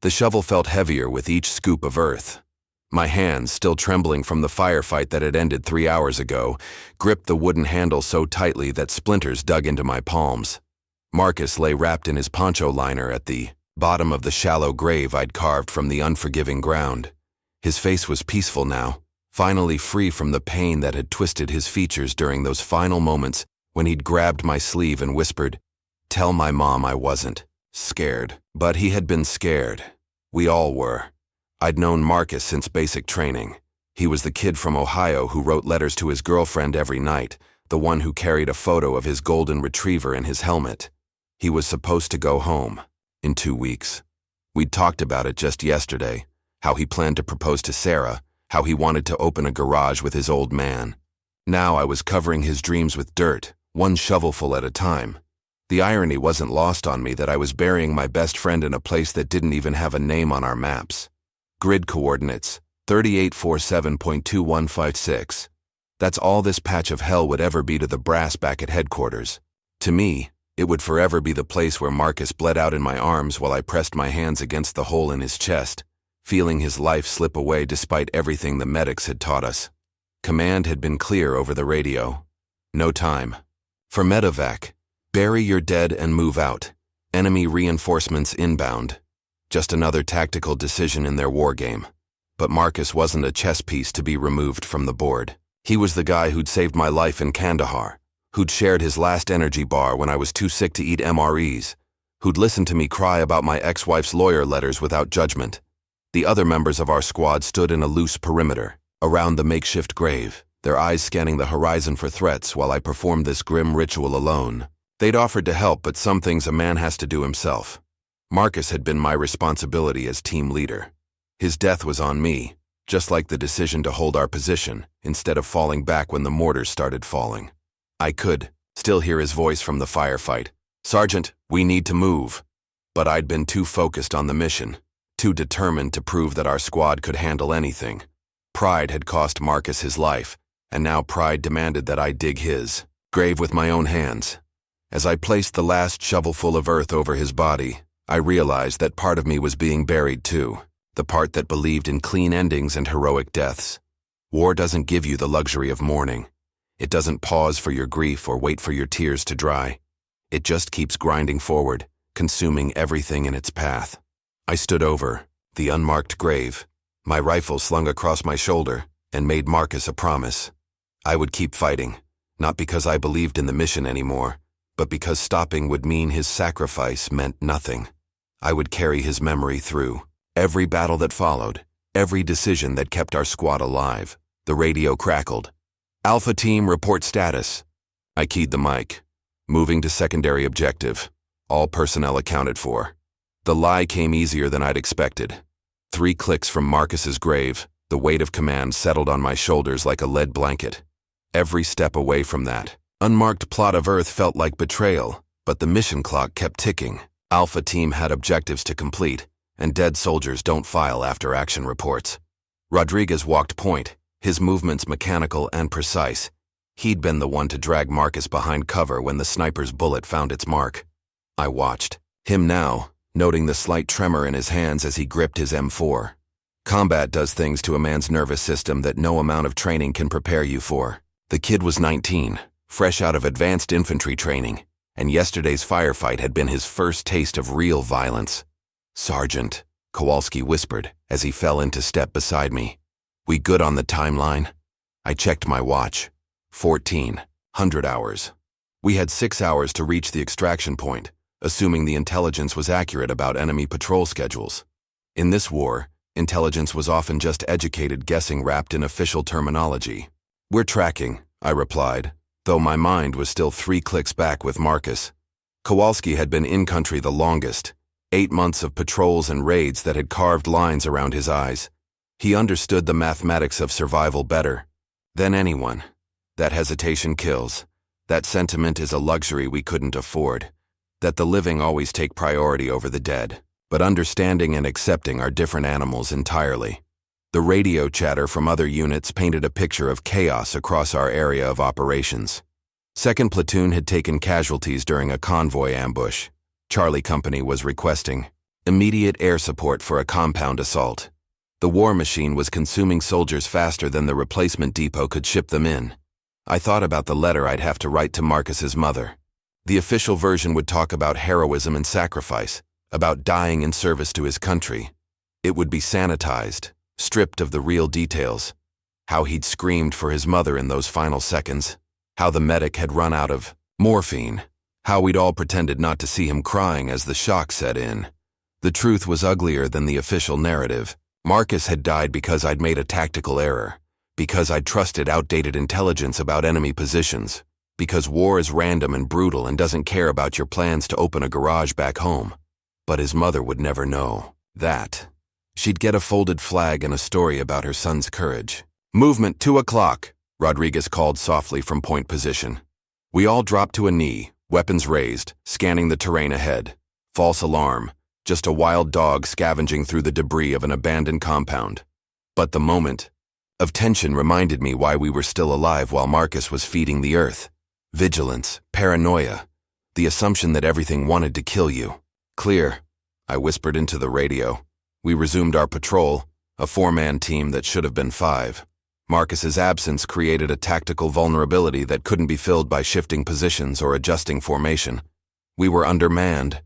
The shovel felt heavier with each scoop of earth. My hands, still trembling from the firefight that had ended 3 hours ago, gripped the wooden handle so tightly that splinters dug into my palms. Marcus lay wrapped in his poncho liner at the bottom of the shallow grave I'd carved from the unforgiving ground. His face was peaceful now, finally free from the pain that had twisted his features during those final moments when he'd grabbed my sleeve and whispered, "Tell my mom I wasn't scared." But he had been scared. We all were. I'd known Marcus since basic training. He was the kid from Ohio who wrote letters to his girlfriend every night, the one who carried a photo of his golden retriever in his helmet. He was supposed to go home in 2 weeks. We'd talked about it just yesterday, how he planned to propose to Sarah, how he wanted to open a garage with his old man. Now I was covering his dreams with dirt, one shovelful at a time. The irony wasn't lost on me that I was burying my best friend in a place that didn't even have a name on our maps. Grid coordinates, 3847.2156. That's all this patch of hell would ever be to the brass back at headquarters. To me, it would forever be the place where Marcus bled out in my arms while I pressed my hands against the hole in his chest, feeling his life slip away despite everything the medics had taught us. Command had been clear over the radio. No time. For medevac, bury your dead and move out. Enemy reinforcements inbound. Just another tactical decision in their war game. But Marcus wasn't a chess piece to be removed from the board. He was the guy who'd saved my life in Kandahar, who'd shared his last energy bar when I was too sick to eat MREs, who'd listened to me cry about my ex-wife's lawyer letters without judgment. The other members of our squad stood in a loose perimeter, around the makeshift grave, their eyes scanning the horizon for threats while I performed this grim ritual alone. They'd offered to help, but some things a man has to do himself. Marcus had been my responsibility as team leader. His death was on me, just like the decision to hold our position, instead of falling back when the mortars started falling. I could still hear his voice from the firefight. "Sergeant, we need to move." But I'd been too focused on the mission, too determined to prove that our squad could handle anything. Pride had cost Marcus his life, and now pride demanded that I dig his grave with my own hands. As I placed the last shovelful of earth over his body, I realized that part of me was being buried too, the part that believed in clean endings and heroic deaths. War doesn't give you the luxury of mourning. It doesn't pause for your grief or wait for your tears to dry. It just keeps grinding forward, consuming everything in its path. I stood over the unmarked grave, my rifle slung across my shoulder, and made Marcus a promise. I would keep fighting, not because I believed in the mission anymore, but because stopping would mean his sacrifice meant nothing. I would carry his memory through every battle that followed, every decision that kept our squad alive. The radio crackled. "Alpha Team, report status." I keyed the mic. "Moving to secondary objective. All personnel accounted for." The lie came easier than I'd expected. 3 clicks from Marcus's grave, the weight of command settled on my shoulders like a lead blanket. Every step away from that unmarked plot of earth felt like betrayal, but the mission clock kept ticking. Alpha Team had objectives to complete, and dead soldiers don't file after-action reports. Rodriguez walked point, his movements mechanical and precise. He'd been the one to drag Marcus behind cover when the sniper's bullet found its mark. I watched him now, noting the slight tremor in his hands as he gripped his M4. Combat does things to a man's nervous system that no amount of training can prepare you for. The kid was 19, fresh out of advanced infantry training, and yesterday's firefight had been his first taste of real violence. "Sergeant," Kowalski whispered as he fell into step beside me. "We good on the timeline?" I checked my watch. 1400 hours. We had 6 hours to reach the extraction point, assuming the intelligence was accurate about enemy patrol schedules. In this war, intelligence was often just educated guessing wrapped in official terminology. "We're tracking," I replied, though my mind was still 3 clicks back with Marcus. Kowalski had been in country the longest, 8 months of patrols and raids that had carved lines around his eyes. He understood the mathematics of survival better than anyone. That hesitation kills. That sentiment is a luxury we couldn't afford. That the living always take priority over the dead. But understanding and accepting are different animals entirely. The radio chatter from other units painted a picture of chaos across our area of operations. 2nd Platoon had taken casualties during a convoy ambush. Charlie Company was requesting Immediate air support for a compound assault. The war machine was consuming soldiers faster than the replacement depot could ship them in. I thought about the letter I'd have to write to Marcus's mother. The official version would talk about heroism and sacrifice, about dying in service to his country. It would be sanitized, stripped of the real details. How he'd screamed for his mother in those final seconds. How the medic had run out of morphine. How we'd all pretended not to see him crying as the shock set in. The truth was uglier than the official narrative. Marcus had died because I'd made a tactical error. Because I'd trusted outdated intelligence about enemy positions. Because war is random and brutal and doesn't care about your plans to open a garage back home. But his mother would never know that. She'd get a folded flag and a story about her son's courage. "Movement 2 o'clock, Rodriguez called softly from point position. We all dropped to a knee, weapons raised, scanning the terrain ahead. False alarm, just a wild dog scavenging through the debris of an abandoned compound. But the moment of tension reminded me why we were still alive while Marcus was feeding the earth. Vigilance, paranoia, the assumption that everything wanted to kill you. "Clear," I whispered into the radio. We resumed our patrol, a 4-man team that should have been 5. Marcus's absence created a tactical vulnerability that couldn't be filled by shifting positions or adjusting formation. We were undermanned,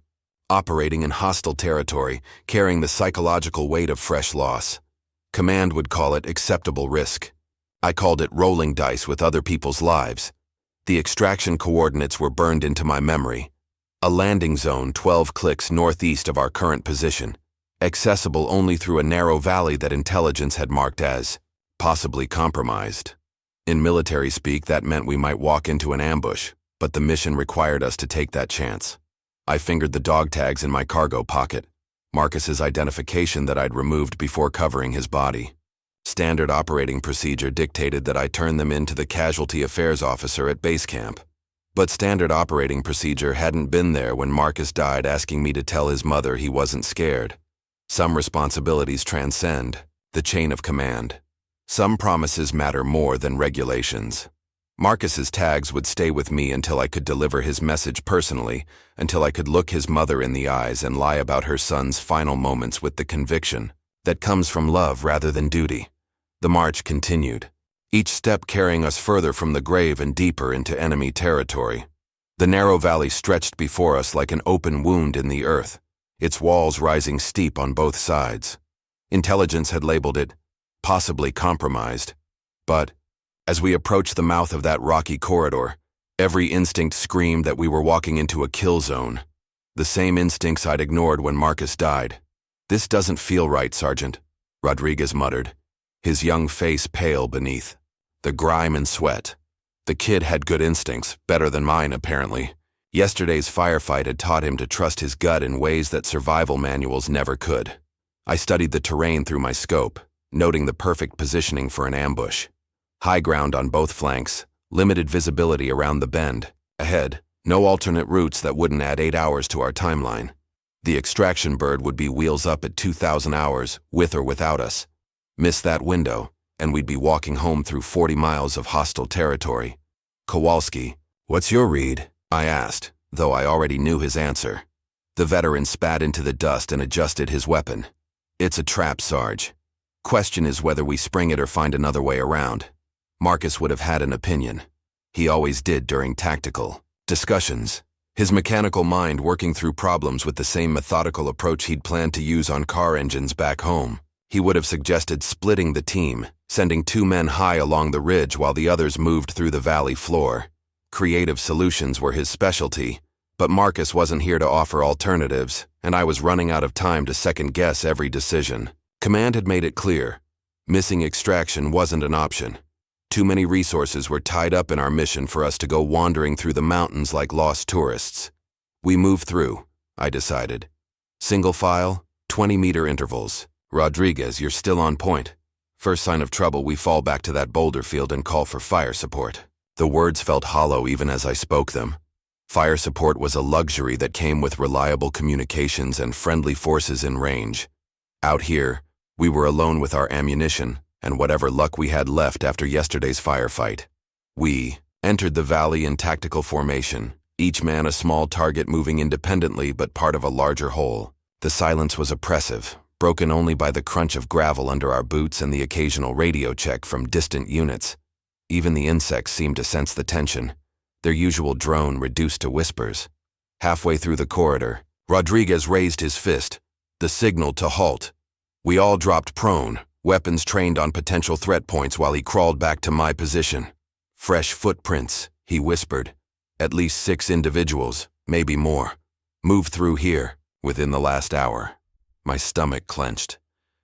operating in hostile territory, carrying the psychological weight of fresh loss. Command would call it acceptable risk. I called it rolling dice with other people's lives. The extraction coordinates were burned into my memory. A landing zone 12 clicks northeast of our current position, accessible only through a narrow valley that intelligence had marked as possibly compromised. In military speak, that meant we might walk into an ambush, but the mission required us to take that chance. I fingered the dog tags in my cargo pocket, Marcus's identification that I'd removed before covering his body. Standard operating procedure dictated that I turn them in to the casualty affairs officer at base camp. But standard operating procedure hadn't been there when Marcus died, asking me to tell his mother he wasn't scared. Some responsibilities transcend the chain of command. Some promises matter more than regulations. Marcus's tags would stay with me until I could deliver his message personally, until I could look his mother in the eyes and lie about her son's final moments with the conviction that comes from love rather than duty. The march continued, each step carrying us further from the grave and deeper into enemy territory. The narrow valley stretched before us like an open wound in the earth, its walls rising steep on both sides. Intelligence had labeled it possibly compromised, but as we approached the mouth of that rocky corridor, every instinct screamed that we were walking into a kill zone. The same instincts I'd ignored when Marcus died. "This doesn't feel right, Sergeant," Rodriguez muttered, his young face pale beneath the grime and sweat. The kid had good instincts, better than mine apparently. Yesterday's firefight had taught him to trust his gut in ways that survival manuals never could. I studied the terrain through my scope, noting the perfect positioning for an ambush. High ground on both flanks, limited visibility around the bend. Ahead, no alternate routes that wouldn't add 8 hours to our timeline. The extraction bird would be wheels up at 2,000 hours, with or without us. Miss that window, and we'd be walking home through 40 miles of hostile territory. "Kowalski, what's your read?" I asked, though I already knew his answer. The veteran spat into the dust and adjusted his weapon. "It's a trap, Sarge. Question is whether we spring it or find another way around." Marcus would have had an opinion. He always did during tactical discussions. His mechanical mind working through problems with the same methodical approach he'd planned to use on car engines back home. He would have suggested splitting the team, sending 2 men high along the ridge while the others moved through the valley floor. Creative solutions were his specialty, but Marcus wasn't here to offer alternatives, and I was running out of time to second-guess every decision. Command had made it clear. Missing extraction wasn't an option. Too many resources were tied up in our mission for us to go wandering through the mountains like lost tourists. We moved through, I decided. Single file, 20-meter intervals. "Rodriguez, you're still on point. First sign of trouble, we fall back to that boulder field and call for fire support." The words felt hollow even as I spoke them. Fire support was a luxury that came with reliable communications and friendly forces in range. Out here, we were alone with our ammunition and whatever luck we had left after yesterday's firefight. We entered the valley in tactical formation, each man a small target moving independently but part of a larger whole. The silence was oppressive, broken only by the crunch of gravel under our boots and the occasional radio check from distant units. Even the insects seemed to sense the tension, their usual drone reduced to whispers. Halfway through the corridor, Rodriguez raised his fist, the signal to halt. We all dropped prone, weapons trained on potential threat points while he crawled back to my position. Fresh footprints, he whispered. At least 6 individuals, maybe more. Moved through here, within the last hour. My stomach clenched.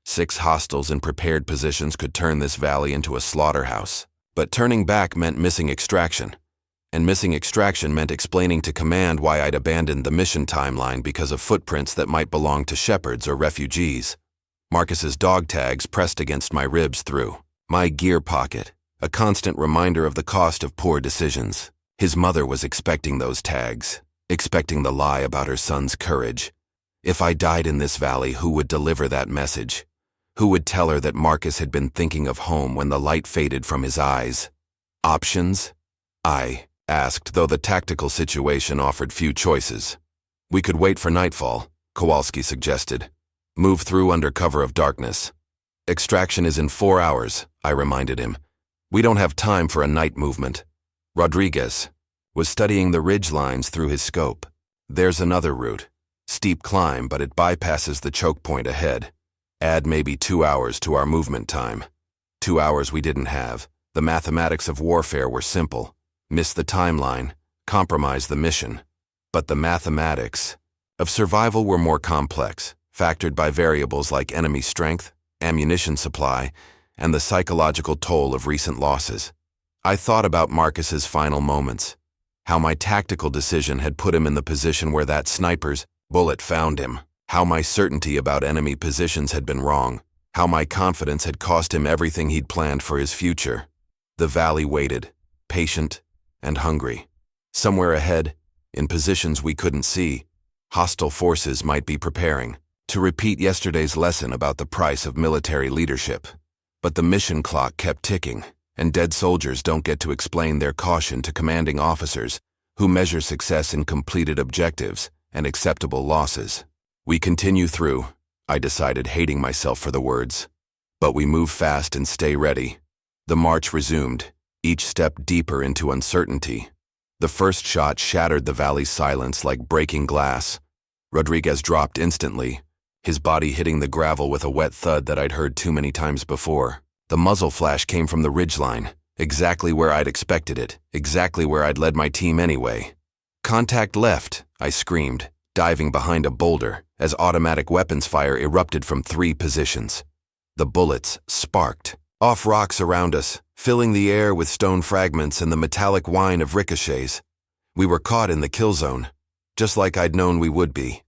6 hostiles in prepared positions could turn this valley into a slaughterhouse. But turning back meant missing extraction. And missing extraction meant explaining to command why I'd abandoned the mission timeline because of footprints that might belong to shepherds or refugees. Marcus's dog tags pressed against my ribs through my gear pocket, a constant reminder of the cost of poor decisions. His mother was expecting those tags, expecting the lie about her son's courage. If I died in this valley, who would deliver that message? Who would tell her that Marcus had been thinking of home when the light faded from his eyes? Options? I asked, though the tactical situation offered few choices. We could wait for nightfall, Kowalski suggested. Move through under cover of darkness. Extraction is in 4 hours, I reminded him. We don't have time for a night movement. Rodriguez was studying the ridge lines through his scope. There's another route. Steep climb, but it bypasses the choke point ahead. Add maybe 2 hours to our movement time. 2 hours we didn't have. The mathematics of warfare were simple. Miss the timeline, compromise the mission. But the mathematics of survival were more complex, factored by variables like enemy strength, ammunition supply, and the psychological toll of recent losses. I thought about Marcus's final moments, how my tactical decision had put him in the position where that sniper's bullet found him, how my certainty about enemy positions had been wrong, how my confidence had cost him everything he'd planned for his future. The valley waited, patient and hungry. Somewhere ahead, in positions we couldn't see, hostile forces might be preparing to repeat yesterday's lesson about the price of military leadership. But the mission clock kept ticking, and dead soldiers don't get to explain their caution to commanding officers who measure success in completed objectives and acceptable losses. We continue through, I decided, hating myself for the words. But we move fast and stay ready. The march resumed, each step deeper into uncertainty. The first shot shattered the valley's silence like breaking glass. Rodriguez dropped instantly, his body hitting the gravel with a wet thud that I'd heard too many times before. The muzzle flash came from the ridgeline, exactly where I'd expected it, exactly where I'd led my team anyway. Contact left, I screamed, diving behind a boulder, as automatic weapons fire erupted from 3 positions. The bullets sparked off rocks around us, filling the air with stone fragments and the metallic whine of ricochets. We were caught in the kill zone, just like I'd known we would be.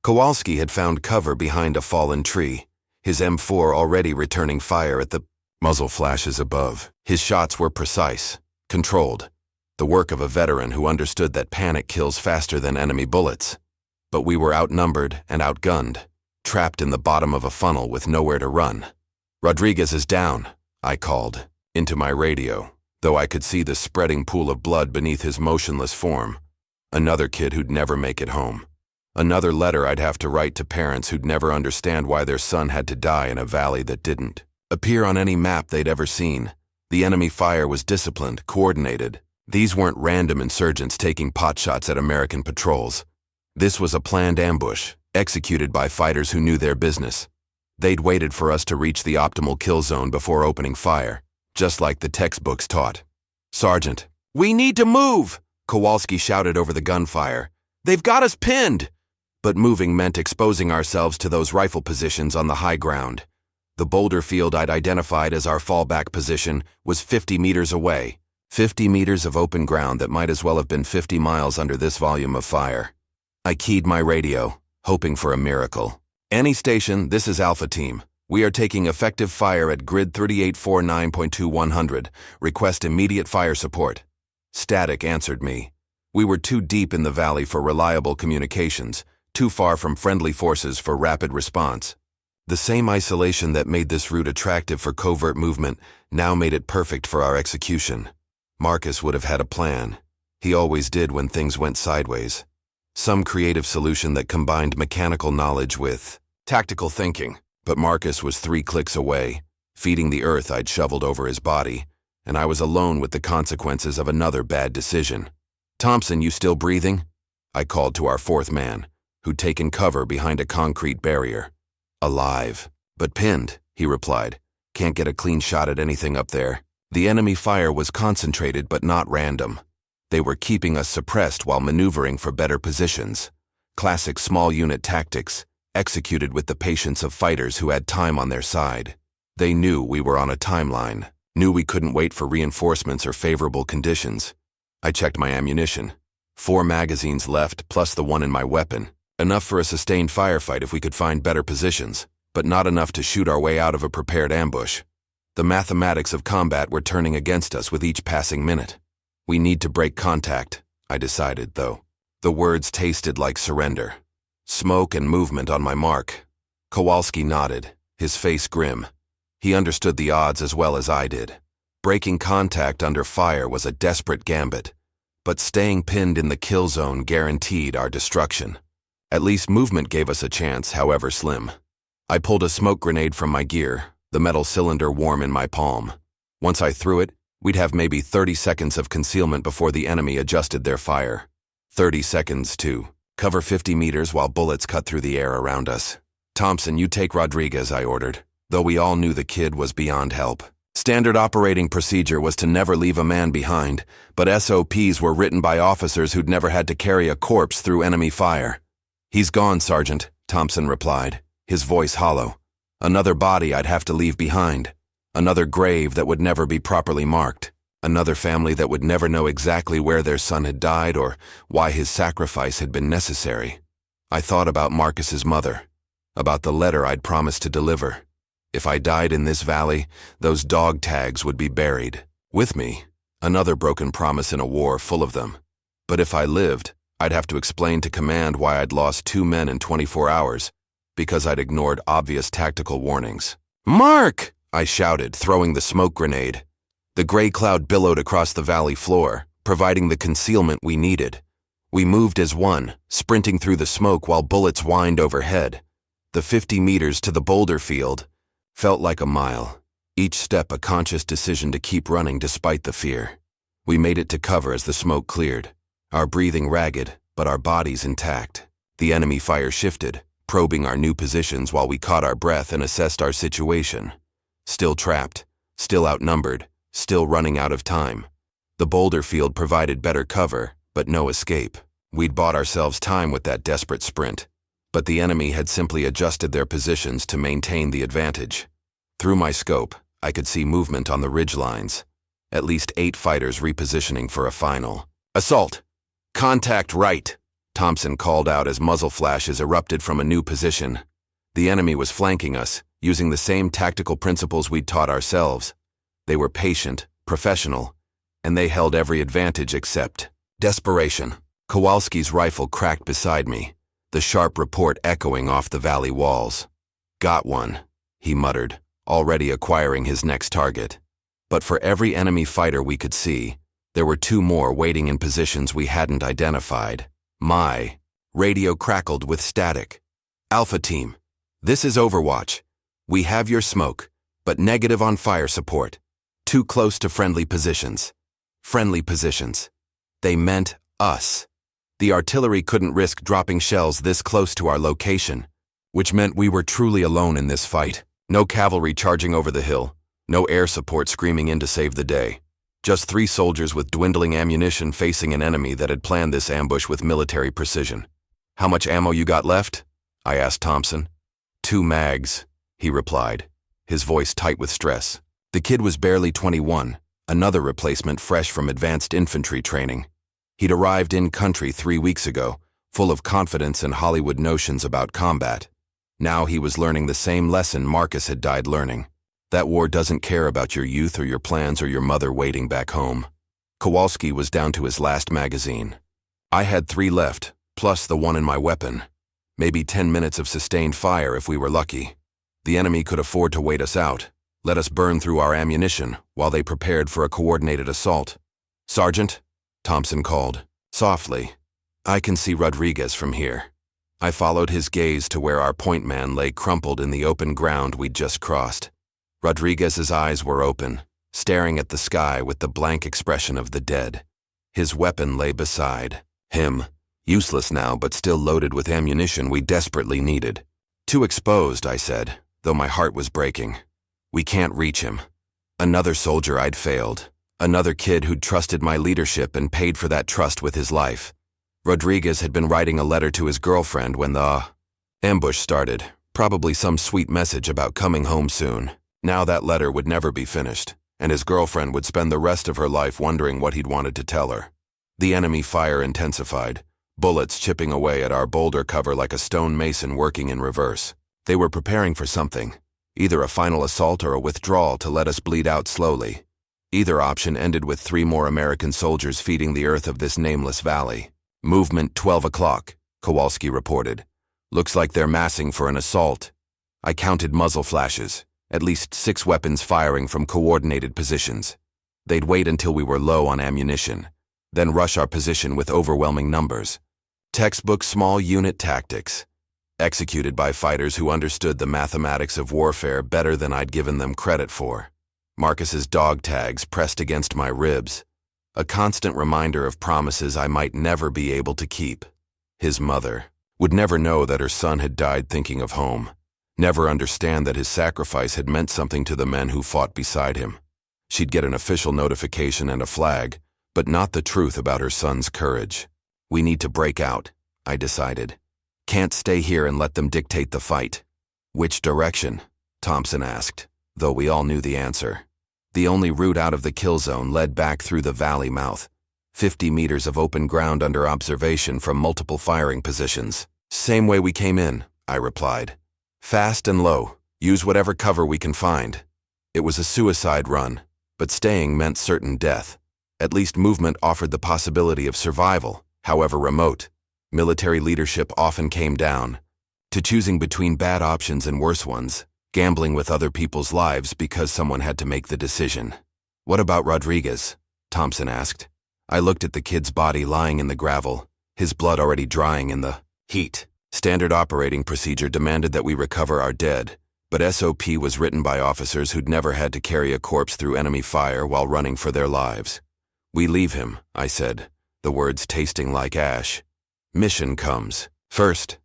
Kowalski had found cover behind a fallen tree, his M4 already returning fire at the muzzle flashes above. His shots were precise, controlled, the work of a veteran who understood that panic kills faster than enemy bullets. But we were outnumbered and outgunned, trapped in the bottom of a funnel with nowhere to run. Rodriguez is down, I called, into my radio, though I could see the spreading pool of blood beneath his motionless form. Another kid who'd never make it home. Another letter I'd have to write to parents who'd never understand why their son had to die in a valley that didn't appear on any map they'd ever seen. The enemy fire was disciplined, coordinated. These weren't random insurgents taking potshots at American patrols. This was a planned ambush, executed by fighters who knew their business. They'd waited for us to reach the optimal kill zone before opening fire, just like the textbooks taught. "Sergeant, we need to move!" Kowalski shouted over the gunfire. "They've got us pinned!" But moving meant exposing ourselves to those rifle positions on the high ground. The boulder field I'd identified as our fallback position was 50 meters away. 50 meters of open ground that might as well have been 50 miles under this volume of fire. I keyed my radio, hoping for a miracle. "Any station, this is Alpha Team. We are taking effective fire at grid 3849.2100. Request immediate fire support." Static answered me. We were too deep in the valley for reliable communications, too far from friendly forces for rapid response. The same isolation that made this route attractive for covert movement now made it perfect for our execution. Marcus would have had a plan. He always did when things went sideways. Some creative solution that combined mechanical knowledge with tactical thinking. But Marcus was 3 clicks away, feeding the earth I'd shoveled over his body, and I was alone with the consequences of another bad decision. "Thompson, you still breathing?" I called to our 4th man, who'd taken cover behind a concrete barrier. "Alive, but pinned," he replied. "Can't get a clean shot at anything up there." The enemy fire was concentrated but not random. They were keeping us suppressed while maneuvering for better positions. Classic small unit tactics, executed with the patience of fighters who had time on their side. They knew we were on a timeline, knew we couldn't wait for reinforcements or favorable conditions. I checked my ammunition. 4 magazines left, plus the one in my weapon. Enough for a sustained firefight if we could find better positions, but not enough to shoot our way out of a prepared ambush. The mathematics of combat were turning against us with each passing minute. We need to break contact, I decided, though. The words tasted like surrender. Smoke and movement on my mark. Kowalski nodded, his face grim. He understood the odds as well as I did. Breaking contact under fire was a desperate gambit, but staying pinned in the kill zone guaranteed our destruction. At least movement gave us a chance, however slim. I pulled a smoke grenade from my gear, the metal cylinder warm in my palm. Once I threw it, we'd have maybe 30 seconds of concealment before the enemy adjusted their fire. 30 seconds to cover 50 meters while bullets cut through the air around us. "Thompson, you take Rodriguez," I ordered, though we all knew the kid was beyond help. Standard operating procedure was to never leave a man behind, but SOPs were written by officers who'd never had to carry a corpse through enemy fire. "He's gone, Sergeant," Thompson replied, his voice hollow. "Another body I'd have to leave behind. Another grave that would never be properly marked. Another family that would never know exactly where their son had died or why his sacrifice had been necessary." I thought about Marcus's mother, about the letter I'd promised to deliver. If I died in this valley, those dog tags would be buried. With me, another broken promise in a war full of them. But if I lived, I'd have to explain to command why I'd lost 2 men in 24 hours, because I'd ignored obvious tactical warnings. "Mark!" I shouted, throwing the smoke grenade. The gray cloud billowed across the valley floor, providing the concealment we needed. We moved as one, sprinting through the smoke while bullets whined overhead. The 50 meters to the boulder field felt like a mile, each step a conscious decision to keep running despite the fear. We made it to cover as the smoke cleared, our breathing ragged, but our bodies intact. The enemy fire shifted, probing our new positions while we caught our breath and assessed our situation. Still trapped, still outnumbered, still running out of time. The boulder field provided better cover, but no escape. We'd bought ourselves time with that desperate sprint, but the enemy had simply adjusted their positions to maintain the advantage. Through my scope, I could see movement on the ridge lines. At least 8 fighters repositioning for a final. "Assault! Contact right!" Thompson called out as muzzle flashes erupted from a new position. The enemy was flanking us, using the same tactical principles we'd taught ourselves. They were patient, professional, and they held every advantage except desperation. Kowalski's rifle cracked beside me, the sharp report echoing off the valley walls. "Got one," he muttered, already acquiring his next target. But for every enemy fighter we could see, there were 2 more waiting in positions we hadn't identified. My radio crackled with static. "Alpha Team, this is Overwatch. We have your smoke, but negative on fire support. Too close to friendly positions." Friendly positions. They meant us. The artillery couldn't risk dropping shells this close to our location, which meant we were truly alone in this fight. No cavalry charging over the hill, no air support screaming in to save the day. Just 3 soldiers with dwindling ammunition facing an enemy that had planned this ambush with military precision. "How much ammo you got left?" I asked Thompson. 2 mags, he replied, his voice tight with stress. The kid was barely 21, another replacement fresh from advanced infantry training. He'd arrived in country 3 weeks ago, full of confidence and Hollywood notions about combat. Now he was learning the same lesson Marcus had died learning. That war doesn't care about your youth or your plans or your mother waiting back home. Kowalski was down to his last magazine. I had 3 left, plus the one in my weapon. Maybe 10 minutes of sustained fire if we were lucky. The enemy could afford to wait us out, let us burn through our ammunition while they prepared for a coordinated assault. "Sergeant," Thompson called, softly, I can see Rodriguez from here. I followed his gaze to where our point man lay crumpled in the open ground we'd just crossed. Rodriguez's eyes were open, staring at the sky with the blank expression of the dead. His weapon lay beside him, useless now but still loaded with ammunition we desperately needed. Too exposed, I said, though my heart was breaking. We can't reach him. Another soldier I'd failed. Another kid who'd trusted my leadership and paid for that trust with his life. Rodriguez had been writing a letter to his girlfriend when the ambush started, probably some sweet message about coming home soon. Now that letter would never be finished, and his girlfriend would spend the rest of her life wondering what he'd wanted to tell her. The enemy fire intensified, bullets chipping away at our boulder cover like a stone mason working in reverse. They were preparing for something, either a final assault or a withdrawal to let us bleed out slowly. Either option ended with 3 more American soldiers feeding the earth of this nameless valley. Movement 12 o'clock, Kowalski reported. Looks like they're massing for an assault. I counted muzzle flashes, at least 6 weapons firing from coordinated positions. They'd wait until we were low on ammunition, then rush our position with overwhelming numbers. Textbook small unit tactics, executed by fighters who understood the mathematics of warfare better than I'd given them credit for. Marcus's dog tags pressed against my ribs, a constant reminder of promises I might never be able to keep. His mother would never know that her son had died thinking of home, never understand that his sacrifice had meant something to the men who fought beside him. She'd get an official notification and a flag, but not the truth about her son's courage. We need to break out, I decided. Can't stay here and let them dictate the fight. Which direction? Thompson asked, though we all knew the answer. The only route out of the kill zone led back through the valley mouth, 50 meters of open ground under observation from multiple firing positions. Same way we came in, I replied. Fast and low, use whatever cover we can find. It was a suicide run, but staying meant certain death. At least movement offered the possibility of survival, however remote. Military leadership often came down to choosing between bad options and worse ones, gambling with other people's lives because someone had to make the decision. What about Rodriguez? Thompson asked. I looked at the kid's body lying in the gravel, his blood already drying in the heat. Standard operating procedure demanded that we recover our dead, but SOP was written by officers who'd never had to carry a corpse through enemy fire while running for their lives. We leave him, I said, the words tasting like ash. Mission comes first.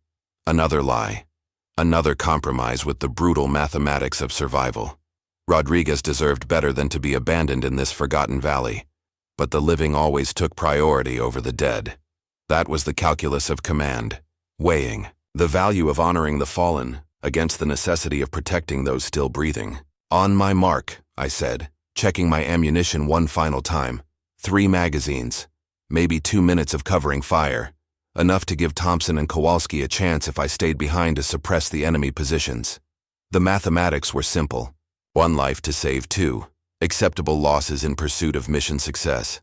Another lie. Another compromise with the brutal mathematics of survival. Rodriguez deserved better than to be abandoned in this forgotten valley, but the living always took priority over the dead. That was the calculus of command, weighing the value of honoring the fallen against the necessity of protecting those still breathing. On my mark, I said, checking my ammunition one final time. 3 magazines, maybe 2 minutes of covering fire. Enough to give Thompson and Kowalski a chance if I stayed behind to suppress the enemy positions. The mathematics were simple. 1 life to save 2. Acceptable losses in pursuit of mission success.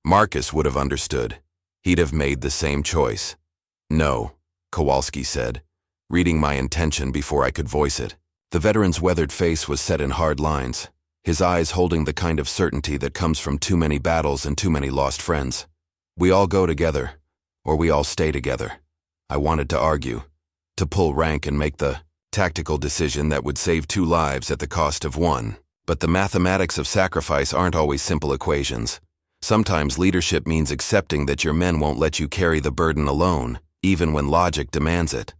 Marcus would have understood. He'd have made the same choice. No, Kowalski said, reading my intention before I could voice it. The veteran's weathered face was set in hard lines, his eyes holding the kind of certainty that comes from too many battles and too many lost friends. We all go together, or we all stay together. I wanted to argue, to pull rank and make the tactical decision that would save 2 lives at the cost of 1. But the mathematics of sacrifice aren't always simple equations. Sometimes leadership means accepting that your men won't let you carry the burden alone, even when logic demands it.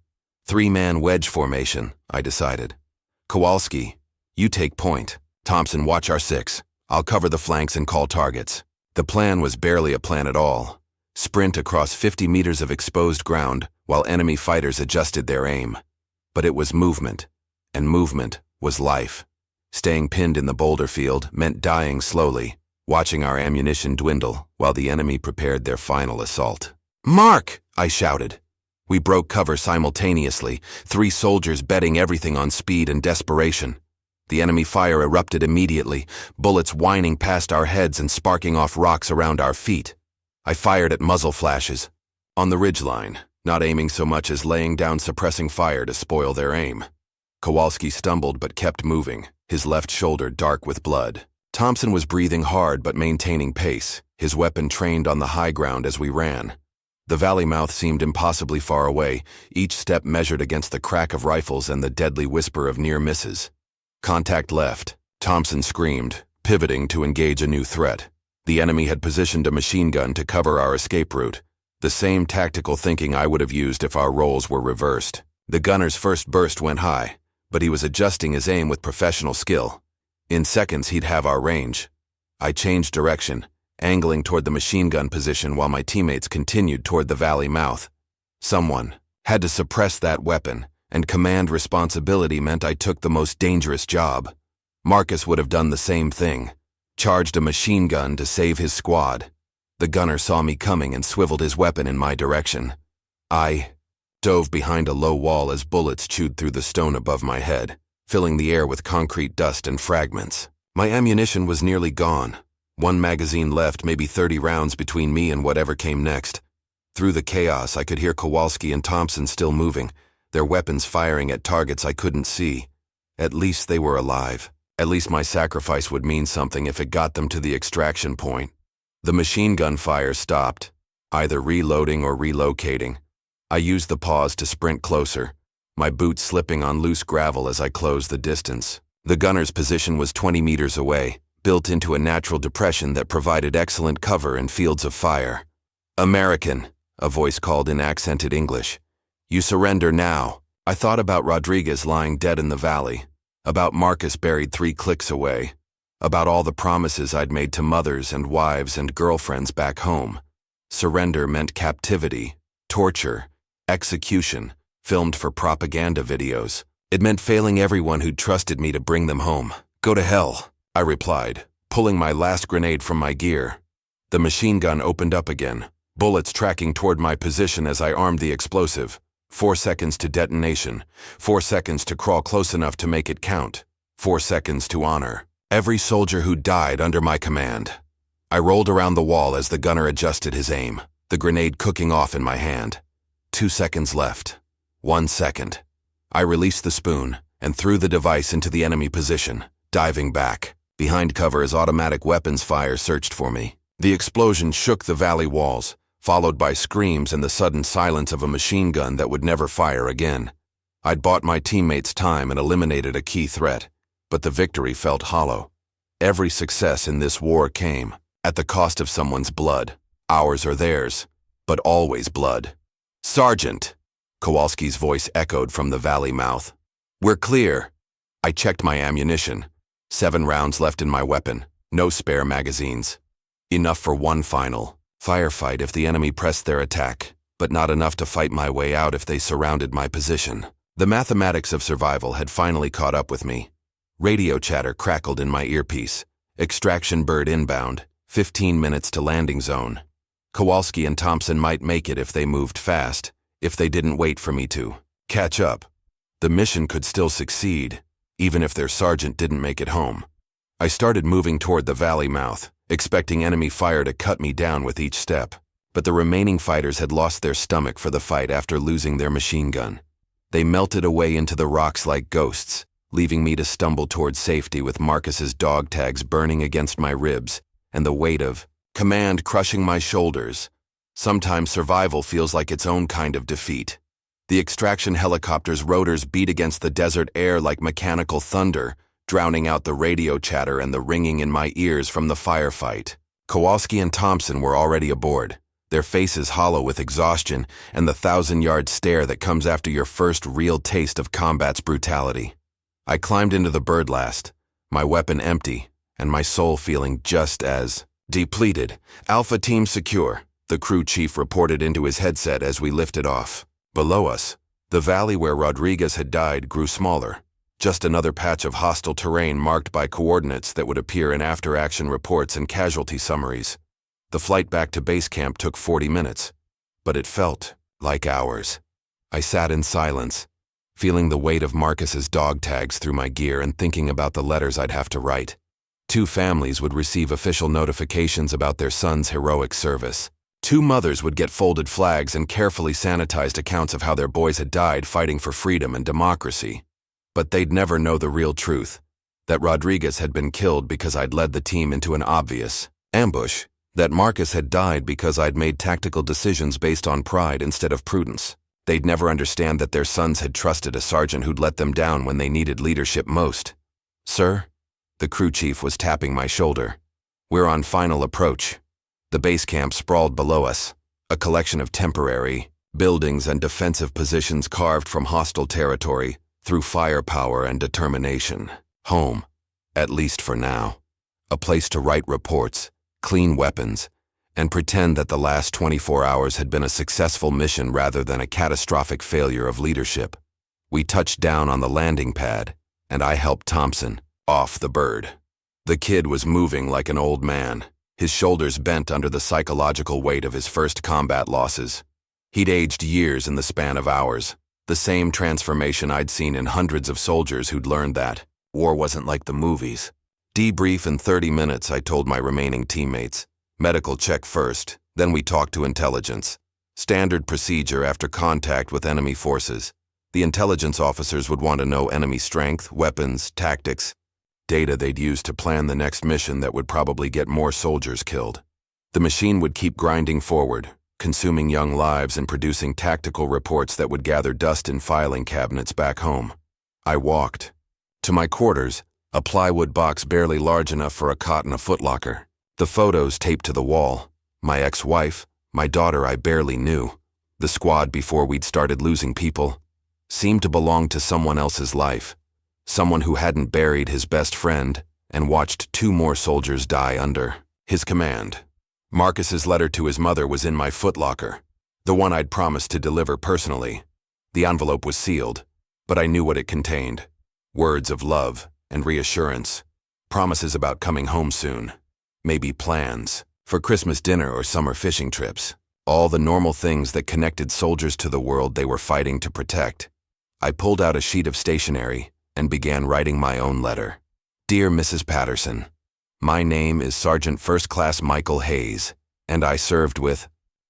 3-man wedge formation, I decided. Kowalski, you take point. Thompson, watch our 6. I'll cover the flanks and call targets. The plan was barely a plan at all. Sprint across 50 meters of exposed ground while enemy fighters adjusted their aim. But it was movement, and movement was life. Staying pinned in the boulder field meant dying slowly, watching our ammunition dwindle while the enemy prepared their final assault. Mark! I shouted. We broke cover simultaneously, 3 soldiers betting everything on speed and desperation. The enemy fire erupted immediately, bullets whining past our heads and sparking off rocks around our feet. I fired at muzzle flashes, on the ridgeline, not aiming so much as laying down suppressing fire to spoil their aim. Kowalski stumbled but kept moving, his left shoulder dark with blood. Thompson was breathing hard but maintaining pace, his weapon trained on the high ground as we ran. The valley mouth seemed impossibly far away, each step measured against the crack of rifles and the deadly whisper of near misses. Contact left. Thompson screamed, pivoting to engage a new threat. The enemy had positioned a machine gun to cover our escape route, the same tactical thinking I would have used if our roles were reversed. The gunner's first burst went high, but he was adjusting his aim with professional skill. In seconds, he'd have our range. I changed direction, angling toward the machine gun position while my teammates continued toward the valley mouth. Someone had to suppress that weapon, and command responsibility meant I took the most dangerous job. Marcus would have done the same thing, charged a machine gun to save his squad. The gunner saw me coming and swiveled his weapon in my direction. I dove behind a low wall as bullets chewed through the stone above my head, filling the air with concrete dust and fragments. My ammunition was nearly gone. One magazine left, maybe 30 rounds between me and whatever came next. Through the chaos, I could hear Kowalski and Thompson still moving, their weapons firing at targets I couldn't see. At least they were alive. At least my sacrifice would mean something if it got them to the extraction point. The machine gun fire stopped, either reloading or relocating. I used the pause to sprint closer, my boots slipping on loose gravel as I closed the distance. The gunner's position was 20 meters away, built into a natural depression that provided excellent cover in fields of fire. "American," a voice called in accented English. "You surrender now." I thought about Rodriguez lying dead in the valley, about Marcus buried 3 clicks away, about all the promises I'd made to mothers and wives and girlfriends back home. Surrender meant captivity, torture, execution, filmed for propaganda videos. It meant failing everyone who'd trusted me to bring them home. "Go to hell," I replied, pulling my last grenade from my gear. The machine gun opened up again, bullets tracking toward my position as I armed the explosive. 4 seconds to detonation, 4 seconds to crawl close enough to make it count, 4 seconds to honor every soldier who died under my command. I rolled around the wall as the gunner adjusted his aim, the grenade cooking off in my hand. 2 seconds left. 1 second. I released the spoon and threw the device into the enemy position, diving back, behind cover as automatic weapons fire searched for me. The explosion shook the valley walls, followed by screams and the sudden silence of a machine gun that would never fire again. I'd bought my teammates time and eliminated a key threat, but the victory felt hollow. Every success in this war came at the cost of someone's blood, ours or theirs, but always blood. "Sergeant!" Kowalski's voice echoed from the valley mouth. "We're clear." I checked my ammunition. 7 rounds left in my weapon, no spare magazines. Enough for one final firefight if the enemy pressed their attack, but not enough to fight my way out if they surrounded my position. The mathematics of survival had finally caught up with me. Radio chatter crackled in my earpiece. Extraction bird inbound, 15 minutes to landing zone. Kowalski and Thompson might make it if they moved fast, if they didn't wait for me to catch up. The mission could still succeed, even if their sergeant didn't make it home. I started moving toward the valley mouth, expecting enemy fire to cut me down with each step. But the remaining fighters had lost their stomach for the fight after losing their machine gun. They melted away into the rocks like ghosts, leaving me to stumble toward safety with Marcus's dog tags burning against my ribs and the weight of command crushing my shoulders. Sometimes survival feels like its own kind of defeat. The extraction helicopter's rotors beat against the desert air like mechanical thunder, drowning out the radio chatter and the ringing in my ears from the firefight. Kowalski and Thompson were already aboard, their faces hollow with exhaustion and the 1,000-yard stare that comes after your first real taste of combat's brutality. I climbed into the birdlast, my weapon empty, and my soul feeling just as depleted. "Alpha team secure," the crew chief reported into his headset as we lifted off. Below us, the valley where Rodriguez had died grew smaller, just another patch of hostile terrain marked by coordinates that would appear in after-action reports and casualty summaries. The flight back to base camp took 40 minutes, but it felt like hours. I sat in silence, feeling the weight of Marcus's dog tags through my gear and thinking about the letters I'd have to write. 2 families would receive official notifications about their son's heroic service. 2 mothers would get folded flags and carefully sanitized accounts of how their boys had died fighting for freedom and democracy. But they'd never know the real truth, that Rodriguez had been killed because I'd led the team into an obvious ambush. That Marcus had died because I'd made tactical decisions based on pride instead of prudence. They'd never understand that their sons had trusted a sergeant who'd let them down when they needed leadership most. "Sir?" The crew chief was tapping my shoulder. "We're on final approach." The base camp sprawled below us, a collection of temporary buildings and defensive positions carved from hostile territory through firepower and determination. Home, at least for now. A place to write reports, clean weapons, and pretend that the last 24 hours had been a successful mission rather than a catastrophic failure of leadership. We touched down on the landing pad, and I helped Thompson off the bird. The kid was moving like an old man, his shoulders bent under the psychological weight of his first combat losses. He'd aged years in the span of hours, the same transformation I'd seen in hundreds of soldiers who'd learned that war wasn't like the movies. "Debrief in 30 minutes, I told my remaining teammates. "Medical check first, then we talk to intelligence. Standard procedure after contact with enemy forces. The intelligence officers would want to know enemy strength, weapons, tactics, data they'd use to plan the next mission that would probably get more soldiers killed. The machine would keep grinding forward, consuming young lives and producing tactical reports that would gather dust in filing cabinets back home." I walked to my quarters, a plywood box barely large enough for a cot and a footlocker. The photos taped to the wall, my ex-wife, my daughter I barely knew, the squad before we'd started losing people, seemed to belong to someone else's life, someone who hadn't buried his best friend and watched 2 more soldiers die under his command. Marcus's letter to his mother was in my footlocker, the one I'd promised to deliver personally. The envelope was sealed, but I knew what it contained. Words of love and reassurance, promises about coming home soon. Maybe plans for Christmas dinner or summer fishing trips. All the normal things that connected soldiers to the world they were fighting to protect. I pulled out a sheet of stationery and began writing my own letter. "Dear Mrs. Patterson, my name is Sergeant First Class Michael Hayes, and I served with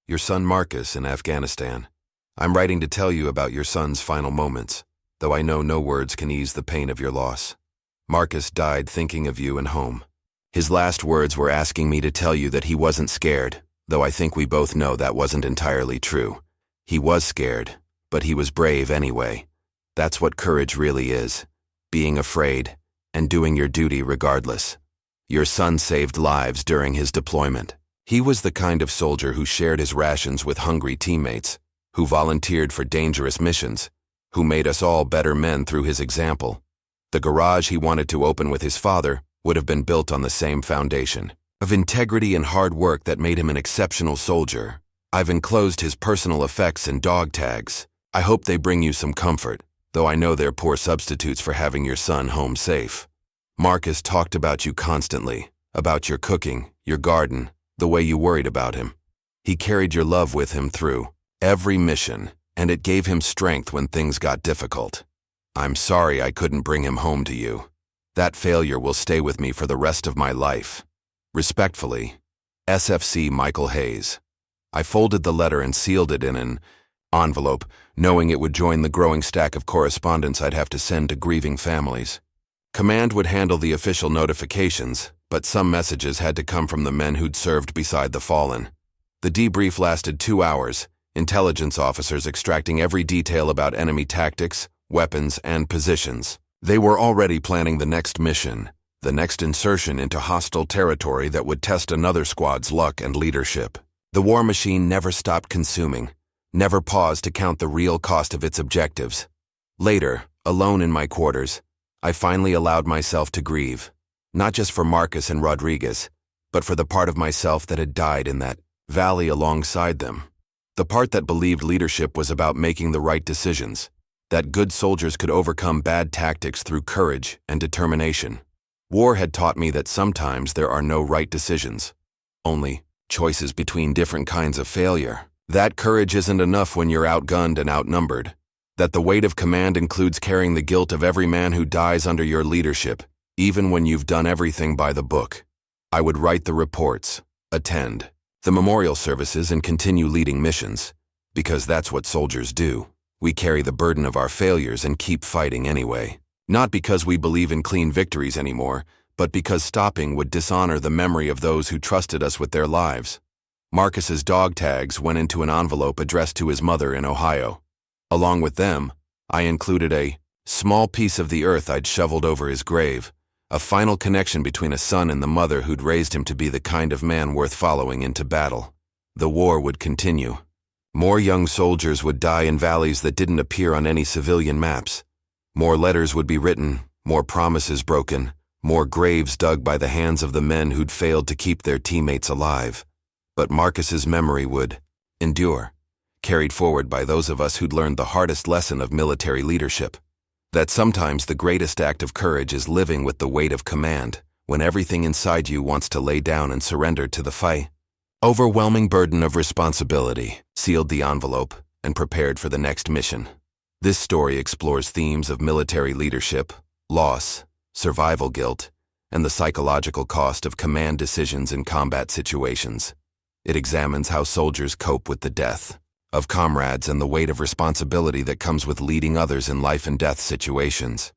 your son Marcus in Afghanistan. I'm writing to tell you about your son's final moments, though I know no words can ease the pain of your loss. Marcus died thinking of you and home. His last words were asking me to tell you that he wasn't scared, though I think we both know that wasn't entirely true. He was scared, but he was brave anyway. That's what courage really is, being afraid and doing your duty regardless. Your son saved lives during his deployment. He was the kind of soldier who shared his rations with hungry teammates, who volunteered for dangerous missions, who made us all better men through his example. The garage he wanted to open with his father would have been built on the same foundation of integrity and hard work that made him an exceptional soldier. I've enclosed his personal effects and dog tags. I hope they bring you some comfort, though I know they're poor substitutes for having your son home safe. Marcus talked about you constantly, about your cooking, your garden, the way you worried about him. He carried your love with him through every mission, and it gave him strength when things got difficult. I'm sorry I couldn't bring him home to you. That failure will stay with me for the rest of my life. Respectfully, SFC Michael Hayes." I folded the letter and sealed it in an envelope, knowing it would join the growing stack of correspondence I'd have to send to grieving families. Command would handle the official notifications, but some messages had to come from the men who'd served beside the fallen. The debrief lasted 2 hours, intelligence officers extracting every detail about enemy tactics, weapons, and positions. They were already planning the next mission, the next insertion into hostile territory that would test another squad's luck and leadership. The war machine never stopped consuming, never paused to count the real cost of its objectives. Later, alone in my quarters, I finally allowed myself to grieve, not just for Marcus and Rodriguez, but for the part of myself that had died in that valley alongside them. The part that believed leadership was about making the right decisions, that good soldiers could overcome bad tactics through courage and determination. War had taught me that sometimes there are no right decisions, only choices between different kinds of failure. That courage isn't enough when you're outgunned and outnumbered. That the weight of command includes carrying the guilt of every man who dies under your leadership, even when you've done everything by the book. I would write the reports, attend the memorial services, and continue leading missions, because that's what soldiers do. We carry the burden of our failures and keep fighting anyway. Not because we believe in clean victories anymore, but but because stopping would dishonor the memory of those who trusted us with their lives. Marcus's dog tags went into an envelope addressed to his mother in Ohio. Along with them, I included a small piece of the earth I'd shoveled over his grave, a final connection between a son and the mother who'd raised him to be the kind of man worth following into battle. The war would continue. More young soldiers would die in valleys that didn't appear on any civilian maps. More letters would be written, more promises broken, more graves dug by the hands of the men who'd failed to keep their teammates alive. But Marcus's memory would endure, carried forward by those of us who'd learned the hardest lesson of military leadership. That sometimes the greatest act of courage is living with the weight of command, when everything inside you wants to lay down and surrender to the fight. Overwhelming burden of responsibility sealed the envelope and prepared for the next mission. This story explores themes of military leadership, loss, survival guilt, and the psychological cost of command decisions in combat situations. It examines how soldiers cope with the death of comrades and the weight of responsibility that comes with leading others in life and death situations.